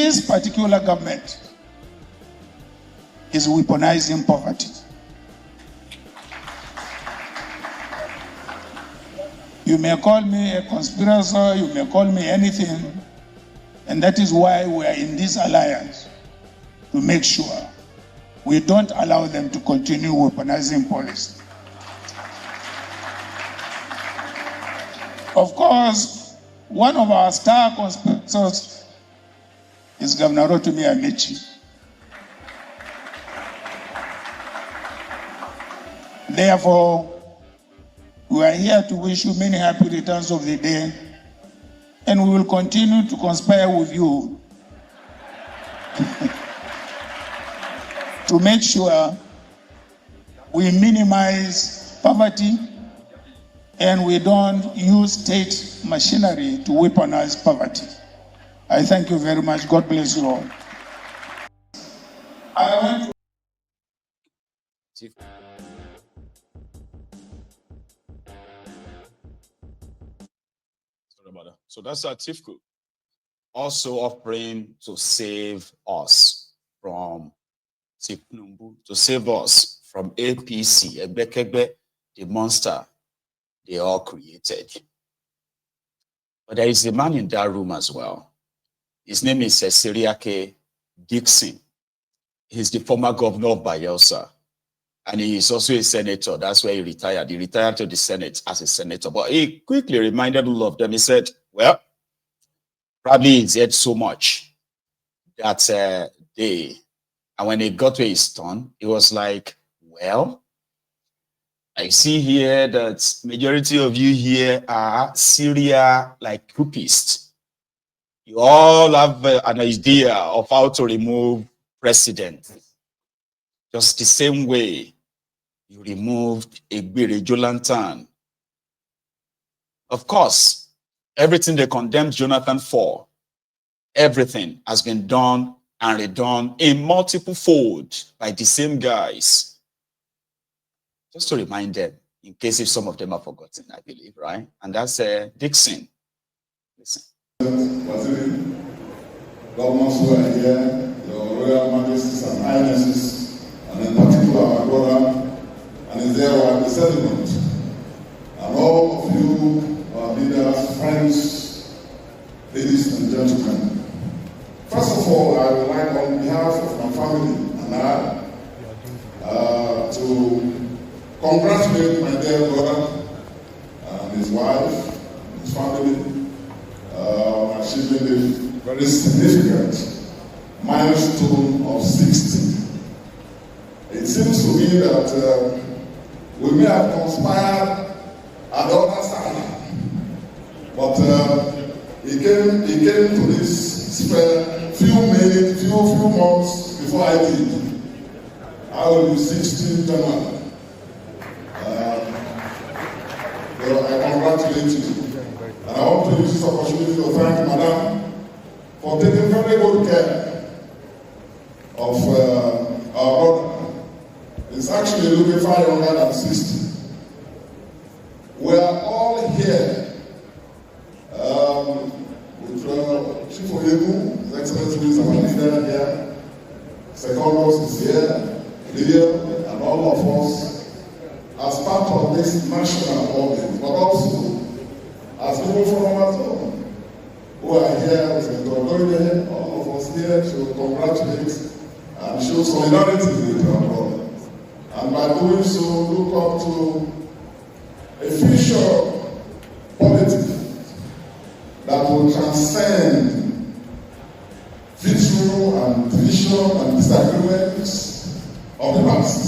this particular government is weaponizing poverty. You may call me a conspirator, you may call me anything, and that is why we are in this alliance, to make sure we don't allow them to continue weaponizing policy. Of course, one of our star conspirators is Governor Rotimi Amici. Therefore, we are here to wish you many happy returns of the day, and we will continue to conspire with you to make sure we minimize poverty and we don't use state machinery to weaponize poverty. I thank you very much. God bless you all. So that's Atiku also offering to save us from Tinubu, to save us from APC, Ebekebe, the monster they all created. But there is a man in that room as well. His name is Dickson. He's the former governor of Bayelsa. And he is also a senator. That's where he retired. He retired to the Senate as a senator. But he quickly reminded all of them. He said, well, probably he's heard so much that day. And when he got to his turn, he was like, well, I see here that majority of you here are Syria like groupists. You all have an idea of how to remove president. Just the same way you removed Egbere Jolantan. Of course, everything they condemned Jonathan for, everything has been done and redone in multiple folds by the same guys. Just to remind them, in case if some of them are forgotten, I believe, right? And that's Dickson. Listen. Governors who are here, your Royal Majesties and Highnesses, and in particular my brother, and is there at the settlement, and all of you, our leaders, friends, ladies and gentlemen. First of all, I would like on behalf of my family and I to congratulate my dear brother and his wife, his family, achieving a very significant milestone of 60. It seems to me that we may have conspired at the other side, but he came to this sphere few months before I did. I will be 60 January. So I congratulate you. And I want to use this opportunity to thank Madam for taking very good care of our brother. He's actually looking far younger than 60. We are all here with Chief Oyebu, His Excellency is our leader here, Secondus is here, Lydia, and all of us as part of this national audience, but also as people from our zone who are here with all of us here to congratulate and show solidarity with our brother. And by doing so, look up to a future politics that will transcend victory and division and disagreements of the past.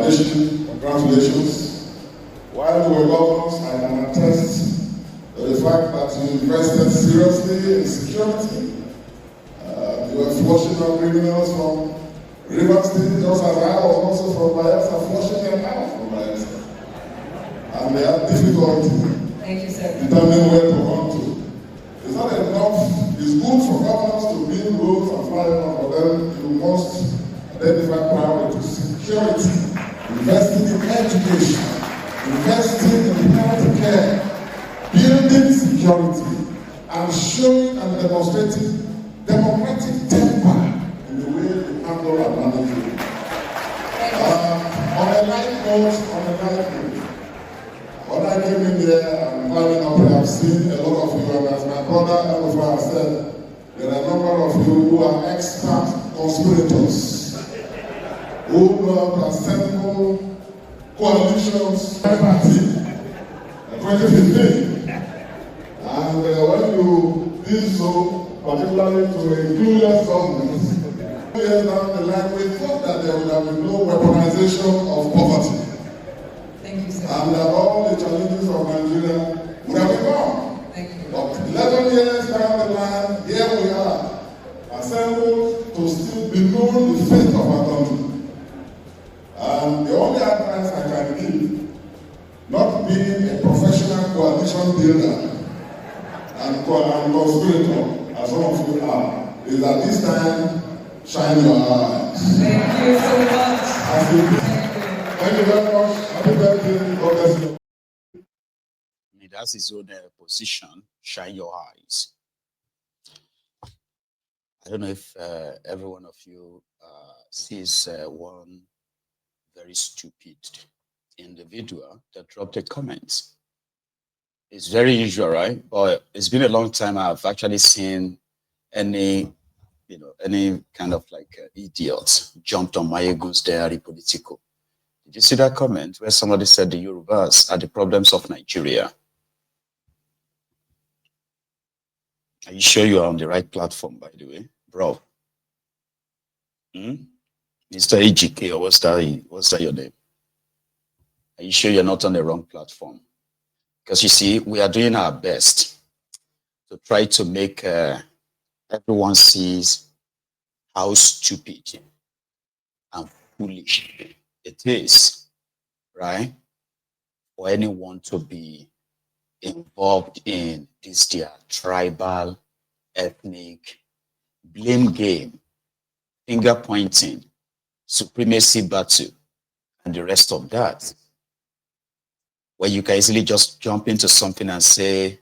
Congratulations. While we were governors, I can attest to the fact that you invested seriously in security. You were flushing out criminals from River State, just as I was also from Bayelsa, flushing them out from Bayelsa. And they have difficulty determining where to run to. It's not enough, it's good for governors to build roads and flyovers, but then you must identify priorities. Security, investing in education, investing in health care, building security, and and showing and demonstrating democratic temper in the way you handle and manage it. On a light note, when I came in there and climbing up, I have seen a lot of you, and as my brother Elfa has said, there are a number of you who are expert conspirators, who have assembled coalitions party 2015. And when you did so, particularly to a clueless government, years down the line, we thought that there would have been no weaponization of poverty. Thank you, sir. And that all the challenges of Nigeria would have been gone. Thank you. But 11 years down the line, here we are, assembled to still bemoan the fate of our country. And the only advice I can give, not being a professional coalition builder and conspirator, as some of you are, is that this time, shine your eyes. Thank you so much. Thank you very much. Happy birthday. God bless you. That's his own position. Shine your eyes. I don't know if every one of you sees one very stupid individual that dropped a comment. It's very usual, right? But it's been a long time I've actually seen any kind of like idiot jumped on my ego's diary political. Did you see that comment where somebody said the Yorubas are the problems of Nigeria? Are you sure you are on the right platform, by the way, bro? Mr. EGK, or what's that your name? Are you sure you're not on the wrong platform? Because you see, we are doing our best to try to make everyone sees how stupid and foolish it is, right? For anyone to be involved in this their tribal, ethnic, blame game, finger pointing, supremacy battle, and the rest of that, where you can easily just jump into something and say,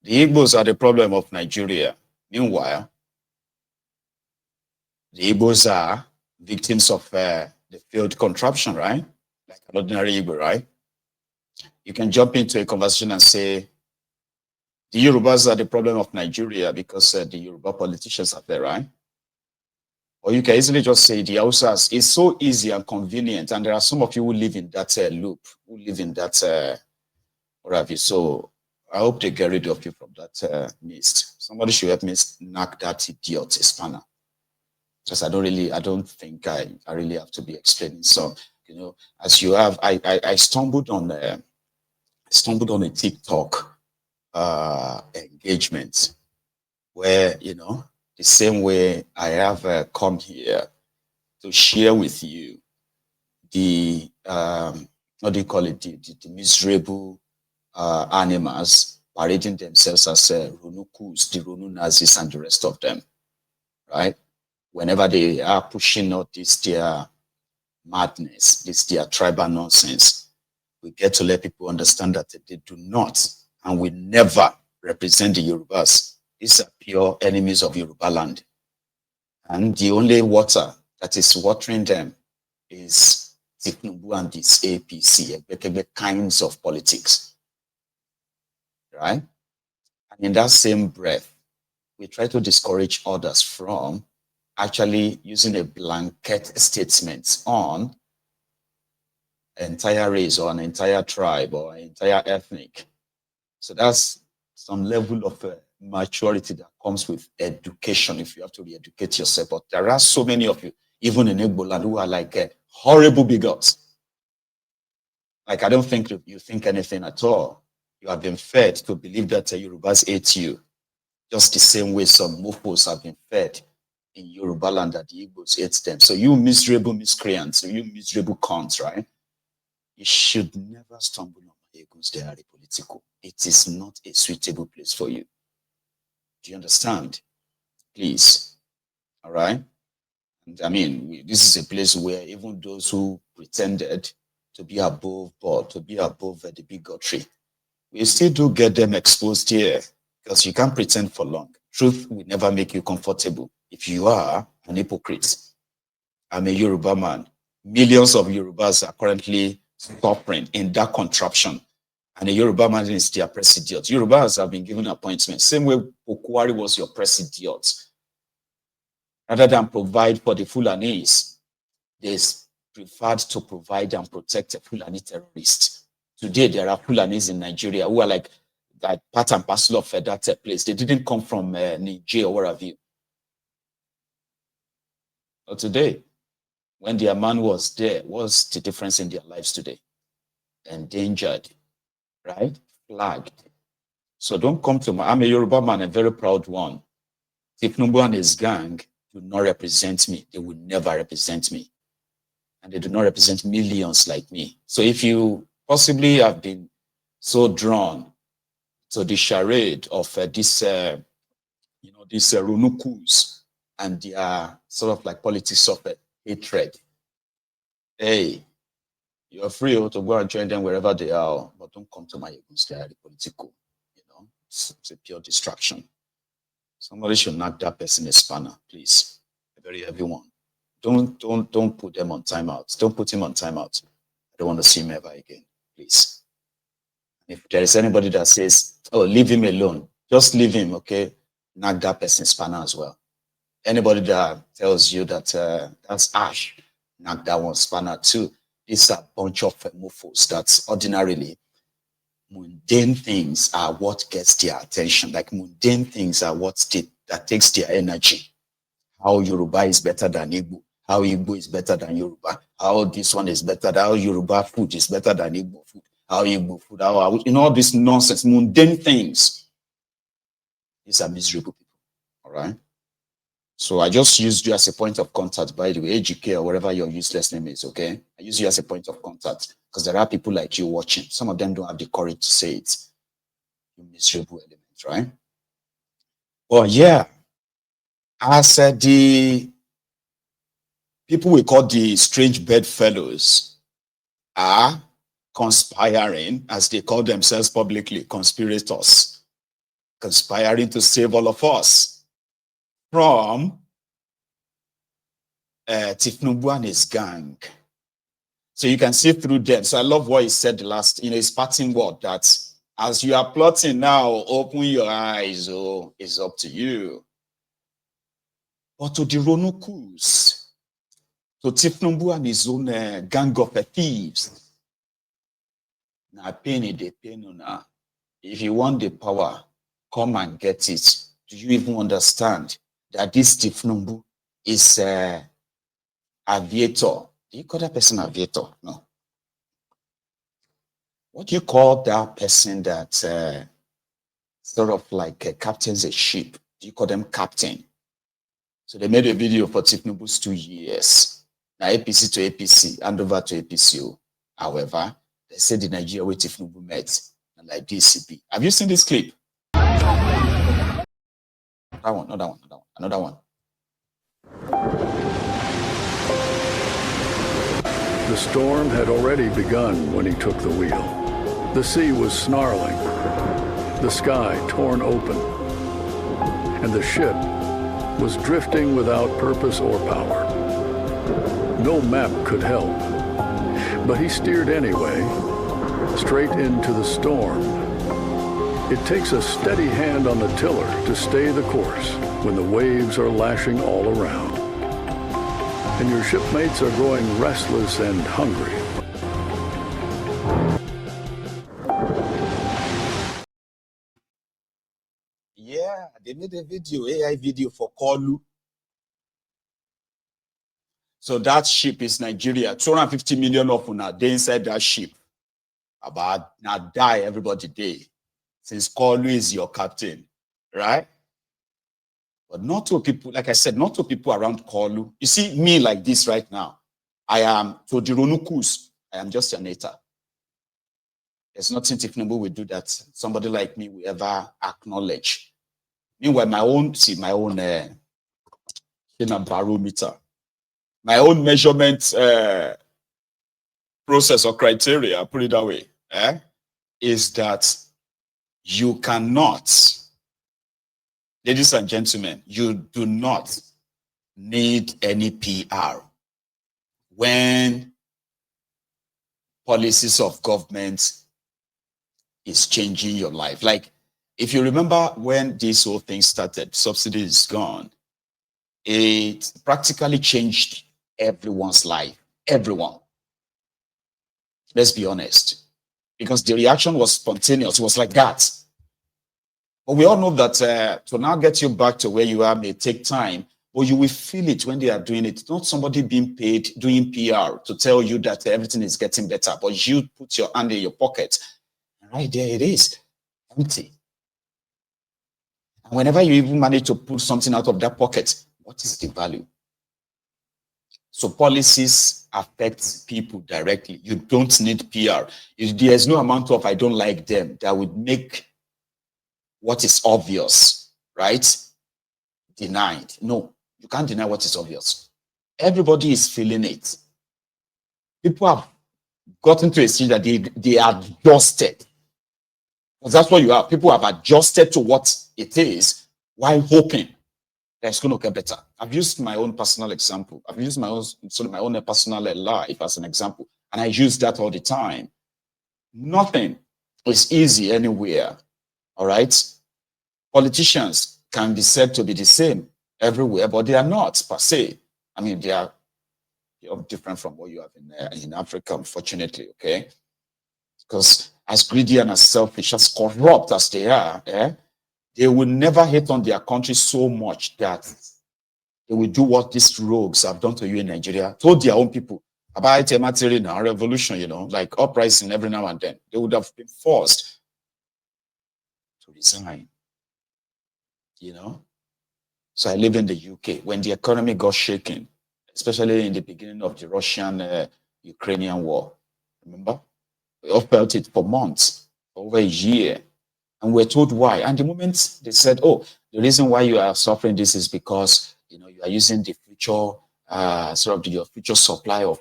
the Igbos are the problem of Nigeria. Meanwhile, the Igbos are victims of the failed contraption, right? Like an ordinary Igbo, right? You can jump into a conversation and say, the Yorubas are the problem of Nigeria because the Yoruba politicians are there, right? Or you can easily just say the Hausas. It's so easy and convenient, and there are some of you who live in that loop, who live in that, what have you. So I hope they get rid of you from that mist. Somebody should help me knock that idiot spanner. Because I don't think I really have to be explaining. So, you know, as you have, I stumbled on a TikTok engagement where, you know, the same way I have come here to share with you the, what do you call it, the miserable animals parading themselves as Runukus, the Runu Nazis and the rest of them, right? Whenever they are pushing out this their madness, this their tribal nonsense, we get to let people understand that they do not and will never represent the Yorubas. These are pure enemies of Yoruba land. And the only water that is watering them is Tinubu and this APC, kinds of politics. Right? And in that same breath, we try to discourage others from actually using a blanket statement on an entire race or an entire tribe or an entire ethnic. So that's some level of maturity that comes with education if you have to re-educate yourself. But there are so many of you, even in Igbo land, who are like horrible bigots. Like, I don't think you think anything at all. You have been fed to believe that Yorubas hate you, just the same way some Mofos have been fed in Yoruba land that the Igbos hate them. So you miserable miscreants, you miserable cons, right? You should never stumble on my egos. They are political. It is not a suitable place for you. Do you understand? Please. All right? And I mean, this is a place where even those who pretended to be above board, to be above the bigotry, we still do get them exposed here. because you can't pretend for long. Truth will never make you comfortable if you are an hypocrite. I'm a Yoruba man. Millions of Yorubas are currently suffering in that contraption. And a Yoruba man is their presidiot. Yorubas have been given appointments. Same way Okuwari was your presidiot. Rather than provide for the Fulanese, they preferred to provide and protect the Fulani terrorists. Today, there are Fulanis in Nigeria who are like part and parcel of that place. They didn't come from Niger or where have you. But today, when their man was there, what's the difference in their lives today? Endangered, right? Flagged. So don't come to I'm a Yoruba man, a very proud one. Tinubu and his gang do not represent me. They will never represent me. And they do not represent millions like me. So if you possibly have been so drawn to the charade of these Runukus and their sort of like politics of hatred, hey, you're free to go and join them wherever they are, but don't come to my against their political. It's a pure distraction. Somebody should knock that person a spanner, please. A very heavy one. Don't put them on timeout. Don't put him on timeout. I don't want to see him ever again, please. If there is anybody that says, oh, leave him alone, just leave him, okay? Knock that person spanner as well. Anybody that tells you that that's Ash, knock that one spanner too. It's a bunch of mofos that ordinarily mundane things are what gets their attention. Like mundane things are that takes their energy. How Yoruba is better than Igbo. How Igbo is better than Yoruba. How this one is better. How Yoruba food is better than Igbo food. How Igbo food. All this nonsense, mundane things. These are miserable people. All right. So I just used you as a point of contact, by the way, AGK or whatever your useless name is, okay? I use you as a point of contact because there are people like you watching. Some of them don't have the courage to say it. You miserable elements, right? Well, yeah. As the people we call the strange bedfellows are conspiring, as they call themselves publicly, conspirators, conspiring to save all of us from Tinubu and his gang. So you can see through them. So I love what he said the last, his parting word, that as you are plotting now, open your eyes, it's up to you. But to the Ronukus, to Tinubu and his own gang of thieves, now penny they pay now. If you want the power, come and get it. Do you even understand that this Tinubu is aviator? Do you call that person aviator? No. What do you call that person that sort of like captains a ship? Do you call them captain? So they made a video for Tinubu's 2 years. Now APC to APC, hand over to APC. However, they said the Nigeria where Tinubu met, and like DCP. Have you seen this clip? That one, not that one, another one. The storm had already begun when he took the wheel. The sea was snarling, the sky torn open, and the ship was drifting without purpose or power. No map could help, but he steered anyway, straight into the storm. It takes a steady hand on the tiller to stay the course when the waves are lashing all around, and your shipmates are growing restless and hungry. Yeah, they made a video, AI video for Kolu. So that ship is Nigeria. 250 million of them they inside that ship. About now die everybody day. Since Kolu is your captain, right? But not to people, like I said, not to people around Kolu. You see me like this right now. I am, to the Ronukus, I am just an hater. There's nothing Tinubu will do that somebody like me will ever acknowledge. Meanwhile, my own barometer, my own measurement process or criteria, put it that way, is that you cannot Ladies and gentlemen, you do not need any PR when policies of government is changing your life. Like, if you remember when this whole thing started, subsidy is gone, it practically changed everyone's life. Everyone. Let's be honest. Because the reaction was spontaneous. It was like that. But we all know that to now get you back to where you are may take time, but you will feel it when they are doing it. It's not somebody being paid doing PR to tell you that everything is getting better, but you put your hand in your pocket, and right there it is, empty. And whenever you even manage to pull something out of that pocket, what is the value? So policies affect people directly. You don't need PR. There's no amount of I don't like them that would make what is obvious, right, denied. No, you can't deny what is obvious. Everybody is feeling it. People have gotten to a stage that they are adjusted. Because that's what you have. People have adjusted to what it is while hoping that it's going to get better. I've used my own personal example. I've used my own personal life as an example. And I use that all the time. Nothing is easy anywhere. All right? Politicians can be said to be the same everywhere, but they are not per se. I mean, they are different from what you have in Africa, unfortunately, okay? Because as greedy and as selfish, as corrupt as they are, they will never hate on their country so much that they will do what these rogues have done to you in Nigeria, told their own people about a material now, revolution, you know, like uprising every now and then. They would have been forced to resign, you know. So I live in the UK when the economy got shaken, especially in the beginning of the Russian-Ukrainian war. Remember? We all felt it for months, for over a year. And we're told why. And the moment they said, oh, the reason why you are suffering this is because, you know, you are using the future, your future supply of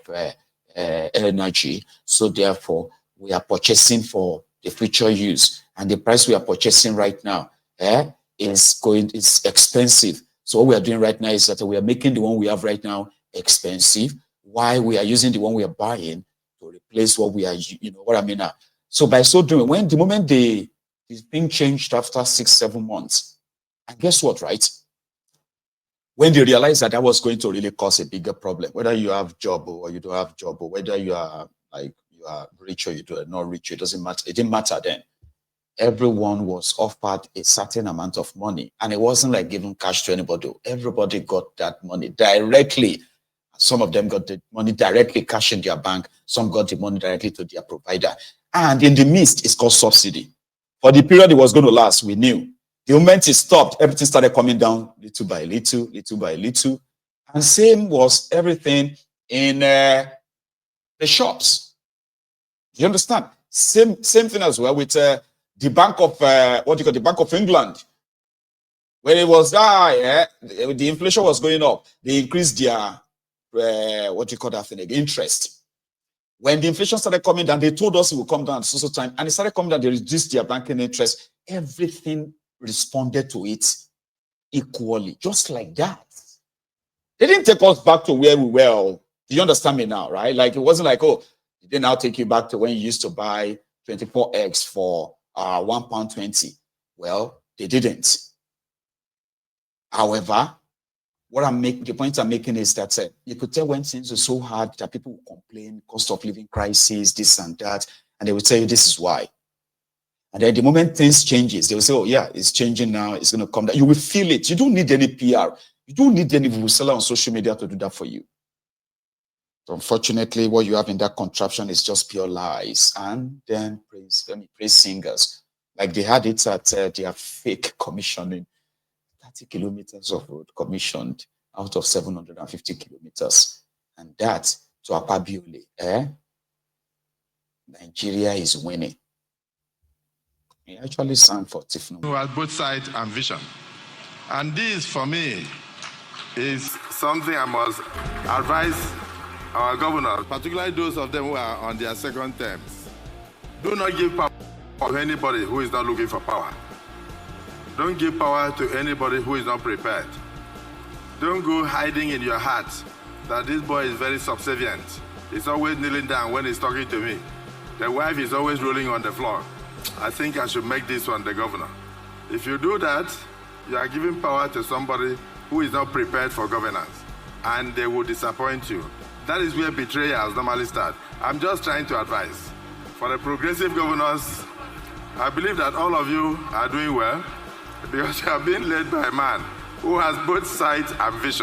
energy. So therefore, we are purchasing for the future use. And the price we are purchasing right now is expensive. So what we are doing right now is that we are making the one we have right now expensive, while we are using the one we are buying to replace what we are, you know what I mean now. So by so doing, when the moment it's being changed after 6-7 months, and guess what, right? When they realized that was going to really cause a bigger problem, whether you have job or you don't have job, or whether you are rich or you are not rich, it doesn't matter. It didn't matter then. Everyone was offered a certain amount of money, and it wasn't like giving cash to anybody. Everybody got that money directly. Some of them got the money directly cash in their bank. Some got the money directly to their provider. And in the midst, it's called subsidy. For the period it was going to last, we knew. The moment it stopped, everything started coming down little by little, little by little. And same was everything in the shops. Do you understand? Same thing as well with the Bank of, the Bank of England. When it was the inflation was going up, they increased their, interest. When the inflation started coming down, they told us it would come down at so time, and it started coming down, they reduced their banking interest. Everything responded to it equally, just like that. They didn't take us back to where we were. Do you understand me now, right? Like, it wasn't like, oh, did they now take you back to when you used to buy 24 eggs for £1.20? Well, they didn't. However, the point I'm making is that you could tell when things are so hard that people will complain, cost of living crisis, this and that, and they will tell you this is why. And then the moment things changes, they will say, oh yeah, it's changing now, it's going to come down. You will feel it. You don't need any PR. You don't need any seller on social media to do that for you. So unfortunately, what you have in that contraption is just pure lies. And then praise singers. Like they had it at their fake commissioning. 30 kilometers of road commissioned out of 750 kilometers. And that, to Akabiole, Nigeria is winning. He actually sang for Tifnu. Who has both sight and vision. And this, for me, is something I must advise our governors, particularly those of them who are on their second terms. Do not give power to anybody who is not looking for power. Don't give power to anybody who is not prepared. Don't go hiding in your heart that this boy is very subservient. He's always kneeling down when he's talking to me. The wife is always rolling on the floor. I think I should make this one the governor. If you do that, you are giving power to somebody who is not prepared for governance, and they will disappoint you. That is where betrayals normally start. I'm just trying to advise. For the progressive governors, I believe that all of you are doing well because you are being led by a man who has both sight and vision.